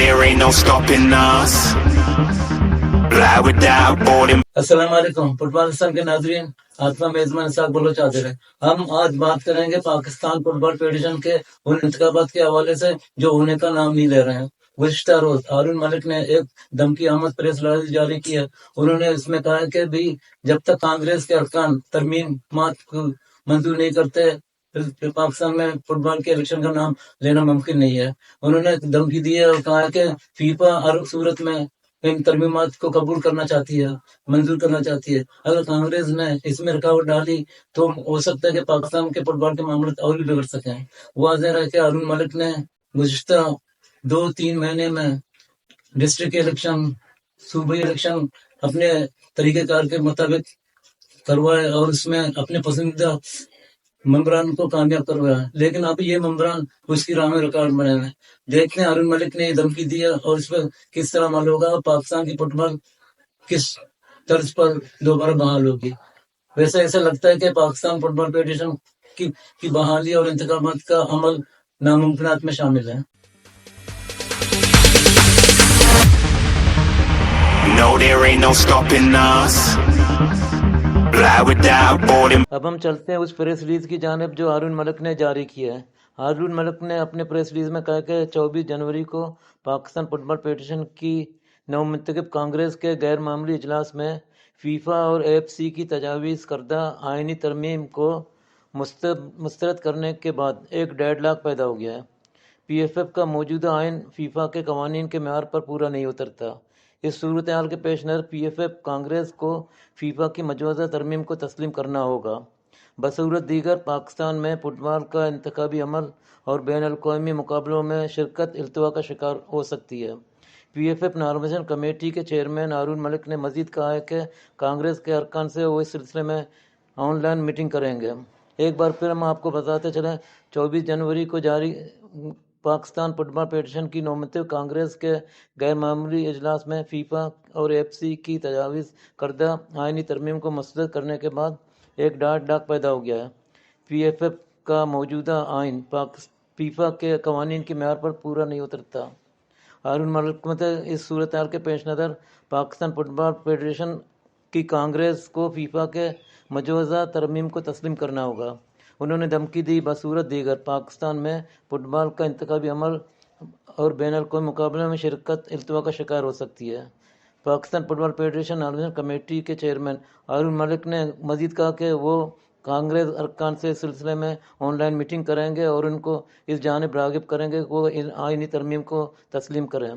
there ain't no stopping us. Fly without boarding. अस्सलाम वालेकुम football के नाजरीन, आत्मा मेजबान इसाक बलोच हाजिर है। हम आज बात करेंगे पाकिस्तान फुटबॉल फेडरेशन के उन इंतखाबात के हवाले से जो होने का नाम नहीं ले रहे हैं। गुज़िश्ता रोज हारून मलिक ने एक धमकी आमद प्रेस रिलीज जारी की है। उन्होंने इसमें कहा है कि भी जब तक कांग्रेस के अरकान तरमीमात को मंजूर नहीं करते फिर पाकिस्तान में फुटबॉल के इलेक्शन का नाम लेना मुमकिन नहीं है। उन्होंने धमकी दी है और कहा है कि फीफा हर सूरत में इन तरमीमात को कबूल करना चाहती है, मंजूर करना चाहती है। अगर कांग्रेस ने इसमें रुकावट डाली तो हो सकता है कि पाकिस्तान के फुटबॉल के मामले और भी बिगड़ सकें। वाज़ेह है कि हारून मलिक ने गुज़िश्ता 2-3 महीने में डिस्ट्रिक्ट इलेक्शन, सूबाई इलेक्शन अपने तरीक़ेकार के मुताबिक करवाए और उसमें अपने पसंदीदा मम्बरान को कामयाब करवाया, लेकिन अब ये मम्बरान उसकी राह में रुकावट बने हैं। देखते हैं हारून मलिक ने ये धमकी दी है और इस पर किस तरह अमल होगा और पाकिस्तान की फुटबॉल किस तर्ज पर दोबारा बहाल होगी। वैसे ऐसा लगता है कि पाकिस्तान फुटबॉल फेडरेशन की बहाली और इंतखाबात का अमल नामुमकिनात में शामिल है। No, there ain't no stopping us. Fly without boarding. अब हम चलते हैं उस प्रेस रिलीज की जानिब जो हारून मलिक ने जारी किया है। हारून मलिक ने अपने प्रेस रिलीज में कहा कि 24 जनवरी को पाकिस्तान फुटबॉल फेडरेशन की नवमुंतखब कांग्रेस के गैर मामूली इजलास में फीफा और AFC की तजावीज़ करदा आइनी तरमीम को मुस्तरद करने के बाद एक डेडलॉक पैदा हो गया है। PFF का मौजूदा आइन फीफा के कवानीन के मेयार पर पूरा नहीं उतरता। इस सूरत हाल के पेश नज़र PFF कांग्रेस को फीफा की मजूज़ा तरमीम को तस्लीम करना होगा। बसूरत दीगर पाकिस्तान में फुटबॉल का इंतखाबी अमल और बैन अल-अक़वामी मुकाबलों में शिरकत इल्तिवा का शिकार हो सकती है। PFF नॉमिनेशन कमेटी के चेयरमैन हारून मलिक ने मजीद कहा है कि कांग्रेस के अरकान से वो इस सिलसिले में ऑनलाइन मीटिंग करेंगे। एक बार फिर हम आपको बताते चलें, 24 जनवरी को जारी पाकिस्तान फुटबॉल फेडरेशन की नौमतब कांग्रेस के गैर मामूली इजलास में फीफा और AFC की तजावीज़ करदा आइनी तरमीम को मुस्तरद करने के बाद एक डेडलॉक पैदा हो गया है। PFF का मौजूदा आइन फीफा के कवानीन के मेयार पर पूरा नहीं उतरता। हारून मलिक इस सूरत हाल के पेश नज़र पाकिस्तान फुटबॉल फेडरेशन की कांग्रेस को फीफा के मजूज़ा तरमीम को तस्लीम करना होगा। उन्होंने धमकी दी बसूरत दीगर पाकिस्तान में फुटबॉल का इंतखाबी अमल और बैन अल-अक़वामी मुकाबले में शिरकत इल्तिवा का शिकार हो सकती है। Pakistan football federation nomination committee के चेयरमैन हारून मलिक ने मजीद कहा कि वो कांग्रेस अरकान से इस सिलसिले में ऑनलाइन मीटिंग करेंगे और उनको इस जानिब राग़िब करेंगे कि वो इन आइनी तरमीम को तस्लीम करें।